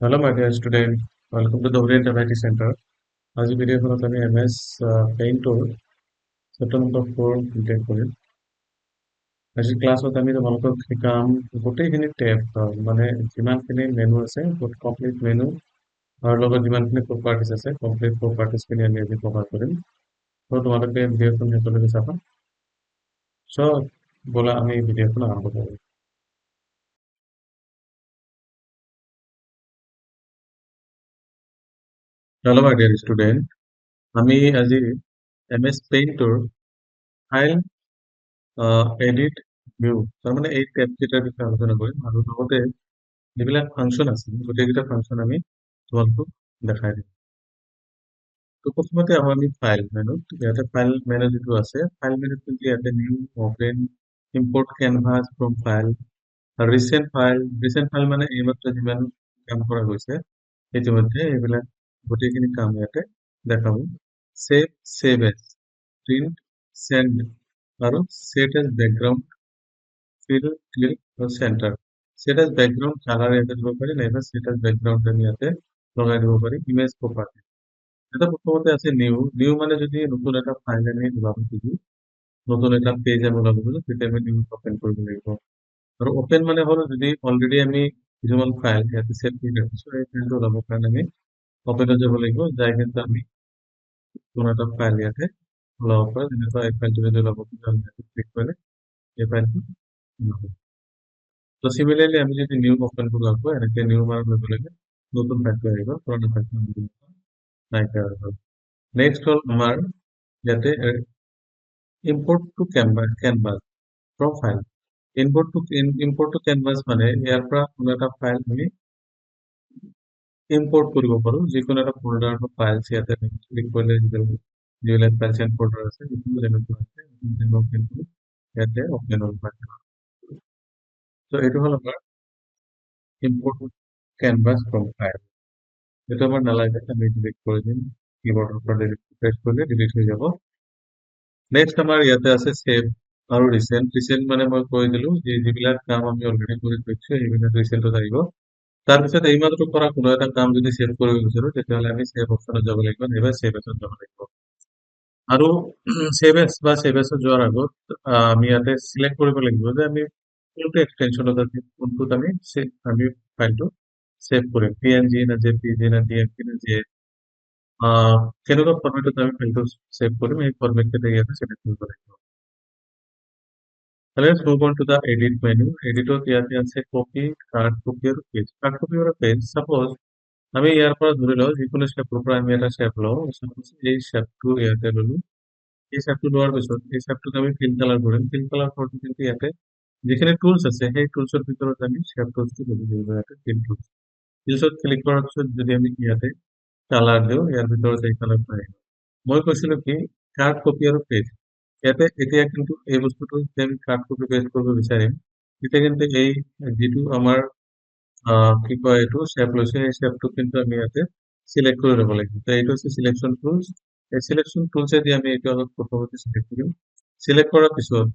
Hello, my dear student. Welcome to the Oriental IT Centre. आज भिडिঅ खনত আমি MS Paint chapter number 4 complete কৰিম। আজি ক্লাছত আমি তোমালোকক শিকাম গোটেইখিনি টেব মানে যিমানখিনি মেনু আছে কমপ্লিট মেনু আৰু লগত যিমানখিনি প্ৰপাৰ্টিজ আছে কমপ্লিট প্ৰপাৰ্টিজখিনি আমি আজি কভাৰ কৰিম। তো তোমালোকে ভিডিঅ'খন শেষলৈকে চাবা। চ' ব'লা আমি ভিডিঅ'খন আৰম্ভ কৰোঁ। Hello, my dear student. আমি আজি MS Paint file edit view তাৰমানে এই টেব কেইটাৰ বিষয়ে আলোচনা কৰিম আৰু লগতে যিবিলাক ফাংচন আছে গোটেইকেইটা ফাংচন আমি তোমালোকক দেখাই দিম। তো প্ৰথমতে আমি ফাইল মেনুত ইয়াতে ফাইল মেনু যিটো আছে ফাইল মেনুত কিন্তু ইয়াতে new open import canvas from file আৰু ৰিচেণ্ট ফাইল মানে এইমাত্ৰ যিমান কাম কৰা গৈছে ইতিমধ্যে এইবিলাক গোটেইখিনি কাম ইয়াতে দেখাব। ছেভ এজ প্ৰিণ্ট চেণ্ড আৰু set as background fill, click or center. Set as background color ইয়াতে দিব পাৰি নাইবা set as background আমি ইয়াতে লগাই দিব পাৰি ইমেজ প্ৰপাৰ্টি। এটা প্ৰথমতে আছে নিউ মানে যদি নতুন এটা ফাইল আমি ওলাব খুজো নতুন এটা পেজ আমি ওলাব খুজো তেতিয়া আমি নিউ ওপেন কৰিব লাগিব। আৰু ওপেন মানে হ'ল যদি অলৰেডি আমি কিছুমান ফাইল ইয়াতে ছেভ কৰি ৰাখিছো এই ফাইলটো ওলাবৰ কাৰণে আমি ওপেনত যাব লাগিব যাই কিন্তু আমি কোনো এটা ফাইল ইয়াতে ওলাব পাৰোঁ যেনেকুৱা এই ফাইলটো যদি ওলাব খুজো আমি ইয়াতে ক্লিক কৰিলে এই ফাইলটো ওলাব। তো সিমিলারলি আমি যদি নিউ ওপেন করে রাখবো এনেকে নিউ মারার লগে লগে নতুন ফাইলটো আহিব পুরানো ফাইলটো নাইকিয়া হৈ গ'ল। নেক্সট হল আমাৰ ইয়াতে import to canvas from file import to canvas মানে ইয়াৰ পৰা কোনো এটা ফাইল আমি ইম্পৰ্ট কৰিব পাৰো যিকোনো এটা ফোল্ডাৰ বা ফাইলছ ইয়াতে ক্লিক কৰিলে যিবিলাক ফাইলছ এণ্ড ফোল্ডাৰ আছে যিকোনো যেনেকুৱা আছে কিন্তু ইয়াতে ওপেন হ'ব পাৰে। তো এইটো হ'ল আমাৰ ইম্পৰ্ট কেনভাছ ফ্ৰম ফাইল। এটা আমার নালাগে আমি ডিলিট করে দিন কিবোর্ডের উপর প্রেস করলে ডিলিট হয়ে যাব। নেক্সট আমার ইয়াতে আছে সেভ আৰু ৰিচেণ্ট মানে মই কৈ দিলো যে যিবিলাক কাম আমি অলৰেডি কৰি থৈছো সেইবিলাক ৰিচেণ্টত আহিব। তাৰপিছত এইমাত্ৰ কৰা কোনো এটা কাম যদি সেভ কৰিব বিচাৰো তেতিয়াহ'লে আমি সেভ অপশ্যনত যাব লাগিব নাইবা সেভ এছত যাব লাগিব। আৰু সেভ এছ বা সেভ এছত যোৱাৰ আগত আমি ইয়াতে চিলেক্ট কৰিব লাগিব যে আমি কোনটো এক্সটেনশ্যনত আছে কোনটোত আমি ফাইলটো সেভ কৰিম PNG না JPG না DMP না কেনেকুৱা ফৰম্যাটত আমি ফাইলটো সেভ কৰিম এই ফৰম্যাটকেইটা ইয়াতে সিলেক্ট কৰিব লাগিব। Let's move on to the edit menu. এডিটত ইয়াতে আছে কপি কাট কপি আৰু পেজ কাট কপি আৰু পেজ সাপোজ আমি ইয়াৰ পৰা ধৰি লওঁ যিকোনো শেপৰ পৰা আমি এটা শেপ লওঁ সাপোজ এই শেপটো ইয়াতে ললো এই শেপটো লোৱাৰ পিছত এই শেপটোক আমি ফিল কালাৰ কৰিম ফিল কালাৰ কৰোঁতে কিন্তু ইয়াতে যিখিনি টুলছ আছে সেই টুলছৰ ভিতৰত আমি শেপ টুলছটো ল'ব লাগিব ইয়াতে ফিল টুলছ ফিলছত ক্লিক কৰাৰ পিছত যদি আমি ইয়াতে কালাৰ দিওঁ ইয়াৰ ভিতৰত এই কালাৰটো আহিব। মই কৈছিলো কি কাট কপি আৰু পেজ ইয়াতে এতিয়া কিন্তু এই বস্তুটো যে আমি কাট কপি পেজ কৰিব বিচাৰিম তেতিয়া কিন্তু এই যিটো আমাৰ কি কয় এইটো শেপ লৈছে সেই শেপটো কিন্তু আমি ইয়াতে সিলেক্ট কৰি ল'ব লাগিব। তো এইটো হৈছে সিলেকশ্যন টুলছ এই সিলেকশ্যন টুলছেদি আমি এইটো অলপ প্ৰথমতে সিলেক্ট কৰিম সিলেক্ট কৰাৰ পিছত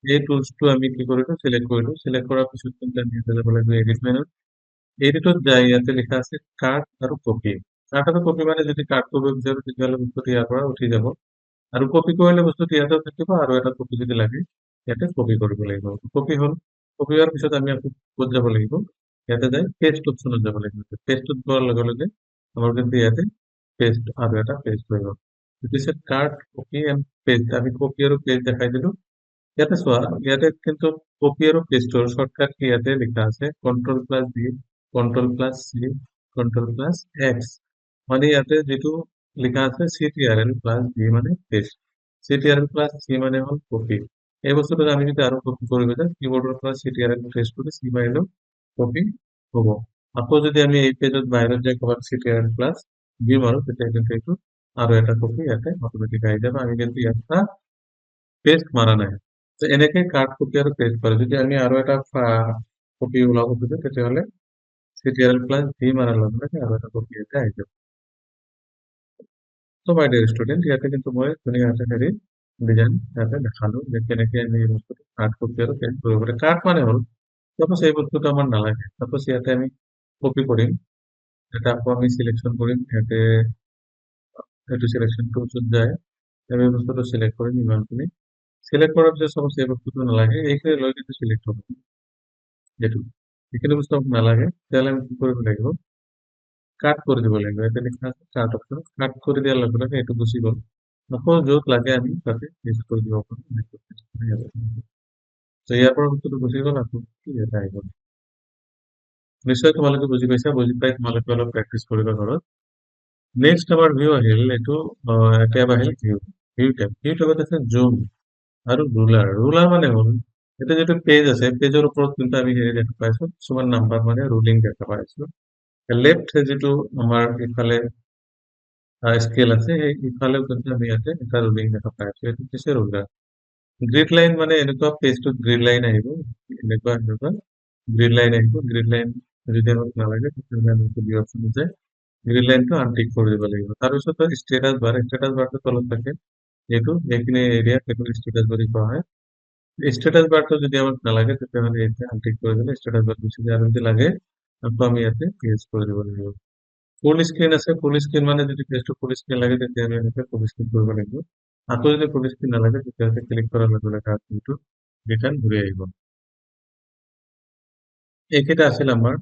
এই টুলছটো আমি কি কৰিলো সিলেক্ট কৰিলো সিলেক্ট কৰাৰ পিছত কিন্তু আমি ইয়াতে যাব লাগিব এডিট মেনুত এডিটত যাই ইয়াতে লিখা আছে কাট আৰু কপি কাট আৰু কপি মানে যদি কাট কৰিব বিচাৰো তেতিয়াহ'লে বস্তুটো ইয়াৰ পৰা উঠি যাব আৰু কপি কৰিলে বস্তুটো ইয়াতে থাকিব আৰু এটা কপি যদি লাগে ইয়াতে কপি কৰিব লাগিব কপি হ'ল কপি হোৱাৰ পিছত আমি আকৌ ক'ত যাব লাগিব ইয়াতে যাই পেষ্ট অপশ্যনত যাব লাগিব পেষ্টত যোৱাৰ লগে লগে আমাৰ কিন্তু ইয়াতে পেষ্ট আৰু এটা পেষ্ট হৈ গ'ল পিছত কাট কপি এণ্ড পেষ্ট আমি কপি আৰু পেষ্ট দেখাই দিলো ইয়াতে চোৱা ইয়াতে কিন্তু কপি আৰু পেষ্টৰ শৰ্টকাট কি ইয়াতে লিখা আছে Ctrl+V Ctrl+C Ctrl+X মানে ইয়াতে যিটো লিখা আছে Ctrl+V মানে পেষ্ট Ctrl+C মানে হ'ল কপি এই বস্তুটো আমি যদি আৰু কপি কৰিব যাওঁ কিবোৰ্ডৰ পৰা Ctrl প্ৰেছ কৰি C মাৰিলেও কপি হ'ব। আকৌ যদি আমি এই পেজত বাহিৰত যাই ক'ৰবাত Ctrl+V মাৰো তেতিয়া কিন্তু এইটো আৰু এটা কপি ইয়াতে অট'মেটিক আহি যাব আমি কিন্তু ইয়াত পেষ্ট মাৰা নাই। তো এনেকে কাট কপি আৰু পেষ্ট কৰে যদি আমি আৰু এটা কপি ওলাব খোজো তেতিয়াহ'লে Ctrl+V মাৰাৰ লগে লগে আৰু এটা কপি ইয়াতে আহি যাব। তো মাই ডিয়াৰ ষ্টুডেণ্ট ইয়াতে কিন্তু মই ধুনীয়াকে হেৰি ডিজাইন ইয়াতে দেখালো যে কেনেকে আমি এই বস্তুটো কাট কপি আৰু পেষ্ট কৰিব পাৰি কাট মানে হ'ল সাপোজ এই বস্তুটো আমাৰ নালাগে সাপোজ ইয়াতে আমি কপি কৰিম এটা আকৌ আমি চিলেকশ্যন কৰিম ইয়াতে এইটো চিলেকশ্যন টুলছত যায় আমি বস্তুটো চিলেক্ট কৰিম ইমানখিনি চিলেক্ট কৰাৰ পিছত চাব এই বস্তুটো নালাগে এইখিনি লৈ কিন্তু চিলেক্ট হ'ব এইটো এইখিনি বস্তু আমাক নালাগে তেতিয়াহ'লে আমি কি কৰিব লাগিব কাট কৰি দিব লাগিব ইয়াতে লিখা আছে কাট অপশ্যন কাট কৰি দিয়াৰ লগে লগে এইটো গুচি গ'ল আকৌ য'ত লাগে আমি তাতে পেষ্ট কৰি দিব পাৰোঁ তো ইয়াৰ পৰা বস্তুটো গুচি গ'ল আকৌ ইয়াতে আহি গ'ল নিশ্চয় তোমালোকে বুজি পাইছা বুজি পাই তোমালোকে অলপ প্ৰেক্টিচ কৰিবা ঘৰত নেক্সট আমাৰ ভিউ আহিল এইটো টেব আহিল ভিউ টেবত আছে জুম আৰু ৰুলাৰ মানে হ'ল এটা যেটো পেজ আছে পেজৰ ওপৰত কিন্তু আমি হেৰি দেখা পাইছো কিছুমান নাম্বাৰ মানে ৰুলিং দেখা পাইছো লেফ্ট যেটো আমাৰ ইফালে স্কেল আছে সেই ইফালেও কিন্তু আমি ইয়াতে এটা ৰুলিং দেখা পাইছো এইটো হৈছে ৰুলাৰ গ্ৰিড লাইন মানে এনেকুৱা পেজটোত গ্ৰিড লাইন আহিব এনেকুৱা গ্ৰিড লাইন আহিব গ্ৰিড লাইন যদি আমাক নালাগে তেতিয়াহ'লে আমি ভিউ অপশ্যন যায় গ্ৰিড লাইনটো আনটিক কৰি দিব লাগিব তাৰপিছত ষ্টেটাছ বাৰটো তলত থাকে এইটো এইখিনি এৰিয়াত এইটো ষ্টেটাছ বাৰ কোৱা হয় ষ্টেটাস বাৰটো যদি আমাক নালাগে তেতিয়াহ'লে ইয়াতে আনটিক কৰি দিলে ষ্টেটাস বাৰ গুচি যায় আৰু যদি লাগে আকৌ আমি ইয়াতে ক্লিয়াৰ কৰি দিব লাগিব ফুল স্ক্ৰীন আছে ফুল স্ক্ৰীন মানে যদি পেজটো ফুল স্ক্ৰীন লাগে তেতিয়া আমি এনেকে ফুল স্ক্ৰীন কৰিব লাগিব আকৌ যদি ফুল স্ক্ৰীন নালাগে তেতিয়াহ'লে ক্লিক কৰাৰ লগে লগে কিন্তু ৰিটাৰ্ণ ঘূৰি আহিব এইকেইটা আছিল আমাৰ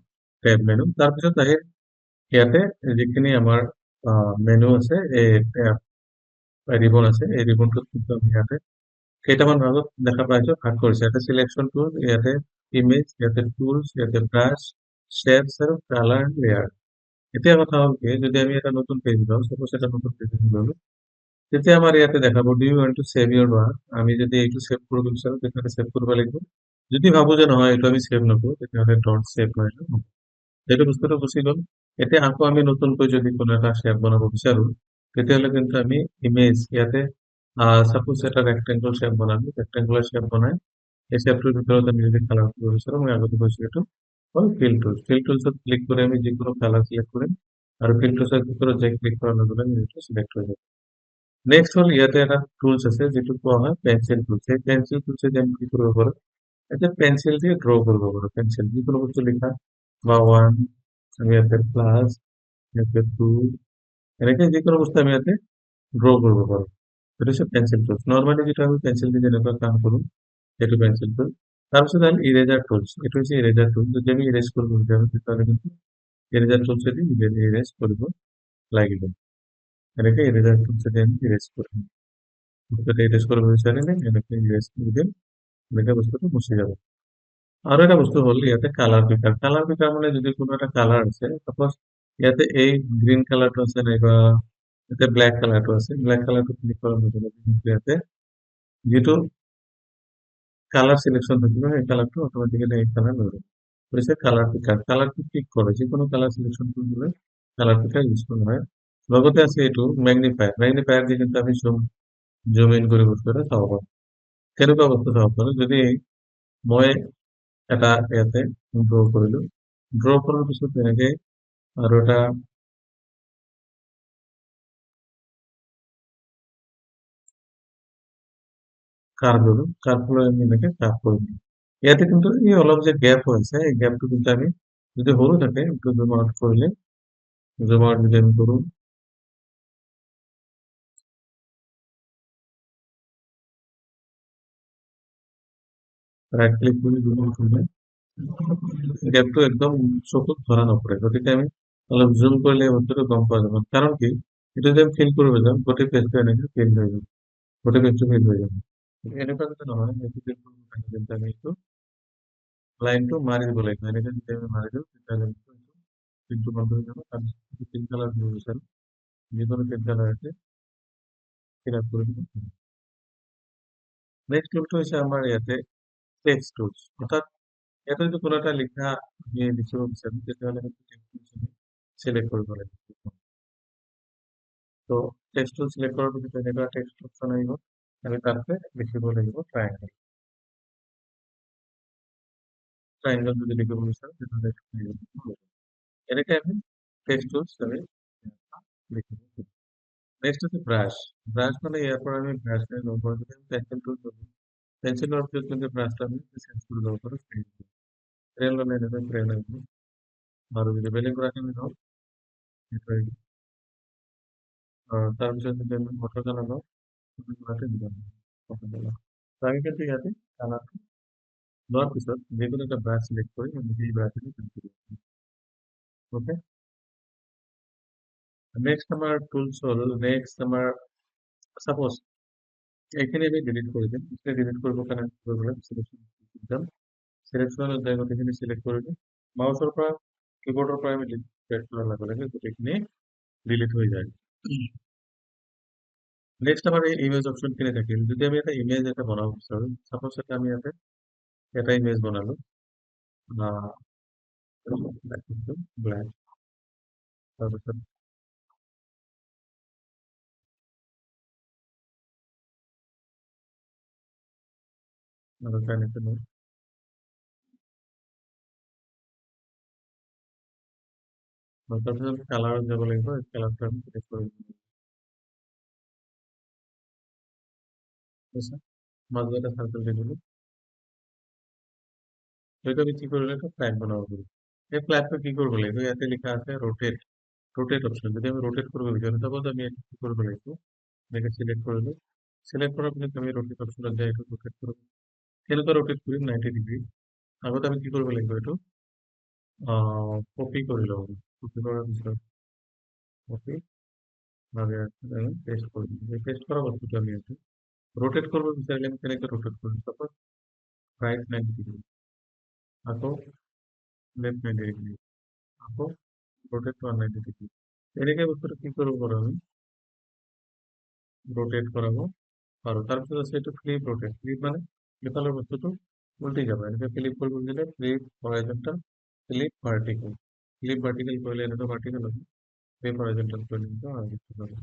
টেব মেনু তাৰপিছত আহে ইয়াতে যিখিনি আমাৰ মেনু আছে এই ৰিবন আছে এই ৰিবনটোত কিন্তু আমি ইয়াতে কেইটামান ভাগত দেখা পাইছো ভাগ কৰিছে ইয়াতে চিলেকশ্যন টুল ইয়াতে ইমেজ ইয়াতে টুলছ ইয়াতে ব্ৰাছ শেপছ আৰু কালাৰ লেয়াৰ এতিয়া কথা হ'ল কি যদি আমি এটা নতুন পেজ লওঁ সাপোজ এটা নতুন পেজ ললো তেতিয়া আমাৰ ইয়াতে দেখাব do you want to save your work আমি যদি এইটো সেভ কৰিব বিচাৰো তেতিয়াহ'লে সেভ কৰিব লাগিব যদি ভাবো যে নহয় এইটো আমি সেভ নকৰো তেতিয়াহ'লে ডট সেভ মাৰিলে হ'ব এইটো বস্তুটো গুচি গ'ল এতিয়া আকৌ আমি নতুনকৈ যদি কোনো এটা শেপ বনাব বিচাৰো তেতিয়াহ'লে কিন্তু আমি ইমেজ ইয়াতে সাপোজ এটা ৰেক্টেংগল শেপ বনালো ৰেক্টেংগুলাৰ শেপ বনাই এই শেপটোৰ ভিতৰত আমি যদি কালাৰ কৰিব বিচাৰো মই আগতে কৈছো এইটো হ'ল ফিল টুলছত ক্লিক কৰি আমি যিকোনো কালাৰ সিলেক্ট কৰিম আৰু ফিল টুলছৰ ভিতৰত যে ক্লিক কৰাৰ লগে লগে এইটো সিলেক্ট হৈ যাব নেক্সট হ'ল ইয়াতে এটা টুলছ আছে যিটো কোৱা হয় পেঞ্চিল টুলছ এই পেঞ্চিল টুলছে যে আমি কি কৰিব পাৰো এতিয়া পেঞ্চিল দিয়ে ড্ৰ কৰিব পাৰো পেঞ্চিল যিকোনো বস্তু লিখা বা ওৱান আমি ইয়াতে প্লাস ইয়াতে টু এনেকে যিকোনো বস্তু আমি ইয়াতে ড্ৰ কৰিব পাৰো এইটো হৈছে পেঞ্চিল টুলছ নৰ্মালি যেটা আমি পেঞ্চিল দিয়ে যেনেকুৱা কাম কৰো এইটো পেঞ্চিল টুল তাৰপিছত আহিল ইৰেজাৰ টুলছ এইটো হৈছে ইৰেজাৰ টুল যদি আমি ইৰেজ কৰিব বিচাৰো তেতিয়াহ'লে কিন্তু ইৰেজাৰ টুলছেদি ইৰেজ কৰিব লাগিব এনেকে ইৰেজাৰ টুলছেদি আমি ইৰেজ কৰিম বস্তুটো ইৰেজ কৰিব বিচাৰিলে এনেকে ইৰেজ কৰি দিম এনেকে বস্তুটো মুছি যাব আৰু এটা বস্তু হ'ল ইয়াতে কালাৰ পিকাৰ মানে যদি কোনো এটা কালাৰ আছে সাপোজ ইয়াতে এই গ্ৰীণ কালাৰটো আছে নাইবা ইয়াতে ব্লেক কালাৰটো আছে ব্লেক কালাৰটো ক্লিক কৰাৰ লগে লগে কিন্তু ইয়াতে যিটো কালার সিলেকশন থাকিব সেই কালারটো অটোমেটিক্যালি এই কালার হয়ে যাবে হয়েছে কালারটো ক্লিক করে যে কোনো কালার সিলেকশন করলে কালার পিকার ইউজ করা হয় লগতে আছে এইটো ম্যাগনিফায়ার দিয়ে কিন্তু আমি জুম ইন কৰি বস্তুটো চাব পাৰোঁ কেনেকুৱা বস্তু চাব পাৰোঁ যদি মই এটা ইয়াতে ড্ৰ কৰিলো ড্ৰ কৰাৰ পিছত তেনেকে আৰু এটা কাৰ্ভ ললো কাৰ্ভ লৈ আমি এনেকে কাৰ্ভ কৰিলো ইয়াতে কিন্তু এই অলপ যে গ্যাপ হৈছে এই গ্যাপটো কিন্তু আমি যদি সৰু থাকে একটু জুম আউট কৰিলে জুম আউট যদি আমি কৰো ৰাইট ক্লিক কৰি জুম আউট কৰিলে গ্যাপটো একদম চকুত ধৰা নপৰে গতিকে আমি অলপ জুম কৰিলে এই বস্তুটো গম পোৱা যাব কাৰণ কি এইটো যে ফিল কৰিব যাম গোটেই পেজটো এনেকে ফিল হৈ যাব গোটেই পেজটো ফিল হৈ যাব এনেকুৱা যদি নহয় এইটো ফিল কৰিব কাৰণে কিন্তু আমি এইটো লাইনটো মাৰি দিব লাগিব এনেকে যদি আমি মাৰি দিওঁ তেতিয়াহ'লে কিন্তু বন্ধ হৈ যাব তাৰপিছত পিংক কালাৰ দিব বিচাৰো যিকোনো পিংক কালাৰ আছে ফিল আপ কৰি দিব নেক্সট টুলটো হৈছে আমাৰ ইয়াতে টেক্সট টুলছ অৰ্থাৎ ইয়াতে যদি কোনো এটা লিখা আমি লিখিব বিচাৰো তেতিয়াহ'লে কিন্তু টেক্সট টুলছ আমি চিলেক্ট কৰিব লাগিব তো টেক্সট টুল চিলেক্ট কৰাৰ পিছত এনেকুৱা টেক্সট অপশ্যন আহিব আমি তাতে লিখিব লাগিব ট্ৰাইংগল যদি লিখিব বিচাৰো তেতিয়াহ'লে এইটো triangle হ'ব। এনেকে আমি টেক্সট টুলছ আমি লিখিব নেক্সট আছে ব্ৰাছ মানে ইয়াৰ পৰা আমি ব্ৰাছ লৈ ল'ব পাৰোঁ যদি আমি পেঞ্চিল টুল ল'লো পেঞ্চিলৰ ভিতৰত কিন্তু ব্ৰাছটো আমি চেঞ্জ কৰি ল'ব পাৰোঁ ট্ৰেইন ল'লে এনেকৈ ট্ৰেইন আহিব আৰু যদি বেলেগ ব্ৰাছ আমি লওঁ তাৰপিছত যদি আমি ফটো কালাৰ লওঁ, ফটো কালাৰটো দিব ফটো কালাৰ। আমি কিন্তু ইয়াতে কালাৰটো লোৱাৰ পিছত যিকোনো এটা ব্ৰাছ চিলেক্ট কৰি আমি সেই ব্ৰাছটো কাম কৰিব। ওকে, নেক্সট আমাৰ টুলছ হ'ল, নেক্সট আমাৰ সাপোজ এইখিনি আমি ডিলিট কৰি দিম। এইখিনি ডিলিট কৰিবৰ কাৰণে কি কৰিব লাগে, চিলেকশ্যন যাম, চিলেকশ্যনত যাই গোটেইখিনি চিলেক্ট কৰি দিম। মাউচৰ পৰা কীবৰ্ডৰ পৰা আমি ডিলিট কৰাৰ লগে লগে গোটেইখিনি ডিলিট হৈ যায়। নেক্সট আমাৰ এই ইমেজ অপশ্যনখিনি থাকিল। যদি আমি এটা ইমেজ এটা বনাব বিচাৰোঁ, চাপোজ এটা আমি ইয়াতে এটা ইমেজ বনালো, ব্লেক, তাৰপিছত আৰু তেনেকে লৈ তাৰপিছত কালাৰত যাব লাগিব, কালাৰটো আমি চিলেক্ট কৰি দিম। মাজত এটা চাৰ্কেল দি দিলোঁ। সেইটো আমি কি কৰিব লাগিব, ফ্লাইট বনাব পাৰোঁ। এই ফ্লাইটটো কি কৰিব লাগিব, ইয়াতে লিখা আছে ৰোটেট, ৰোটেট অপশ্যন। যদি আমি ৰোটেট কৰিব বিচাৰোঁ, চাপোজ আমি এইটো কি কৰিব লাগিব, এনেকে চিলেক্ট কৰিলোঁ। চিলেক্ট কৰাৰ পিছত আমি ৰোটেট অপশ্যনত যাই এইটো ৰোটেট কৰোঁ। কেনেকুৱা ৰোটেট কৰিম, 90 ডিগ্ৰী। আগতে আমি কি কৰিব লাগিব, এইটো কপি কৰি ল'ব। কপি কৰাৰ পিছত কপি আৰু ইয়াত আমি পেষ্ট কৰি দিম। এই পেষ্ট কৰা বস্তুটো আমি ইয়াতে ৰোটেট কৰিব বিচাৰিলে আমি কেনেকৈ ৰোটেট কৰিম, চাপোজ ৰাইট 90 ডিগ্ৰী, আকৌ লেফট 90 ডিগ্ৰী, আকৌ ৰোটেট 190 ডিগ্ৰী। এনেকে বস্তুটো কি কৰিব পাৰোঁ, আমি ৰোটেট কৰাব পাৰোঁ। তাৰপিছত আছে এইটো ফ্লিপ ৰোটেট। ফ্লিপ মানে ইফালৰ বস্তুটো উল্টি যাব। এনেকে ফ্লিপ কৰিব দিলে flip horizontal, flip vertical. Flip vertical কৰিলে এনেকুৱা ভাৰ্টিকেল হ'ব, ফ্লিপ হৰাইজন্টাল কৰিলে এনেকুৱা horizontal হ'ব।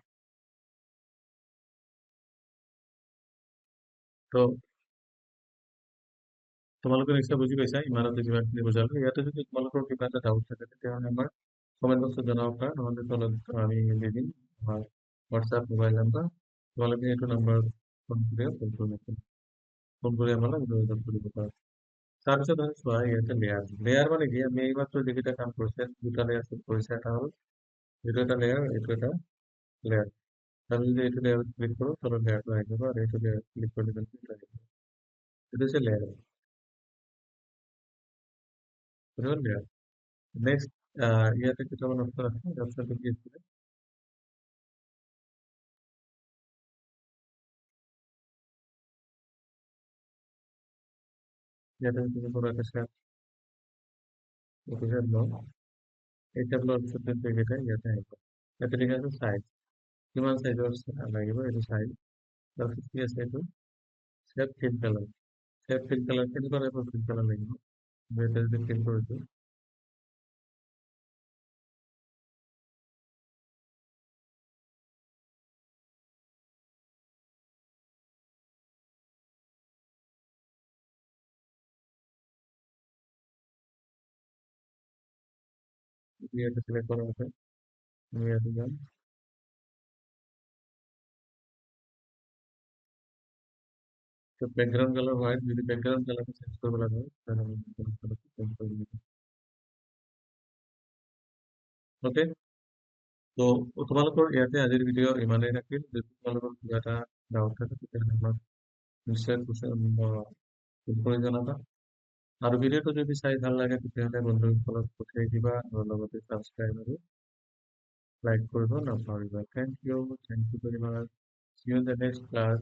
তো তোমালোকে নিশ্চয় বুজি পাইছা, ইমানতে যিমানখিনি বুজালো। ইয়াতে যদি তোমালোকৰ কিবা এটা ডাউট থাকে তেতিয়াহ'লে আমাৰ কমেণ্ট বক্সত জনাব পাৰা, নহ'লে তলত আমি দি দিম আমাৰ হোৱাটছআপ মোবাইল নাম্বাৰ। তোমালোকে এইটো নাম্বাৰত ফোন কৰি আমালৈ যোগাযোগ কৰিব পাৰা। তাৰপিছত আমি চোৱা ইয়াতে লেয়াৰ। লেয়াৰ মানে কি, আমি এইমাত্ৰ যিকেইটা কাম কৰিছে, দুটা লেয়াৰ চেট কৰিছে। এটা হ'ল এইটো এটা লেয়াৰ, এইটো এটা লেয়াৰ। আমি যদি এইটো লেয়াৰত ক্লিক কৰোঁ, তলত লেয়াৰটো আহি যাব, আৰু এইটো লেয়াৰত ক্লিক কৰিলে এইটো আহি যাব। এইটো হৈছে লেয়াৰ, এইটো হ'ল লেয়াৰ। নেক্সট ইয়াতে কেইটামান অপশ্যন আছে, অপশ্যনটো কি আছিলে, ইয়াতে তুমি কোনো এটা শেপ লওঁ, এই টেবলৰ অপশ্যনটো এইকেইটা ইয়াতে আহিব। ইয়াতে লিখা আছে চাইজ, কিমান চাইজৰ লাগিব এইটো চাইজ। তাৰপিছত কি আছে, এইটো চেপ ফিল কালাৰ। চেপ ফিল কালাৰ কেনেকুৱা টাইপৰ ফিল কালাৰ লাগিব, আমি ইয়াতে যদি ফিল কৰিছোঁ, ইয়াতে চিলেক্ট কৰা আছে, আমি ইয়াতে যাম। তো বেকগ্ৰাউণ্ড কালাৰ হোৱাইট, যদি বেকগ্ৰাউণ্ড কালাৰটো চেঞ্জ কৰিব লাগে তেতিয়াহ'লে আমি বেকগ্ৰাউণ্ড কালাৰটো চেঞ্জ কৰি দিম। অ'কে, তো তোমালোকৰ ইয়াতে আজিৰ ভিডিঅ' ইমানেই থাকিল। যদি তোমালোকৰ কিবা এটা ডাউট থাকে তেতিয়াহ'লে আমাক নিশ্চয় ফোন কৰি জনাবা। আৰু ভিডিঅ'টো যদি চাই ভাল লাগে তেতিয়াহ'লে বন্ধুসকলক পঠিয়াই দিবা, আৰু লগতে ছাবস্ক্ৰাইব আৰু লাইক কৰিব নাপাহৰিবা। Thank you very much. See you in the next class.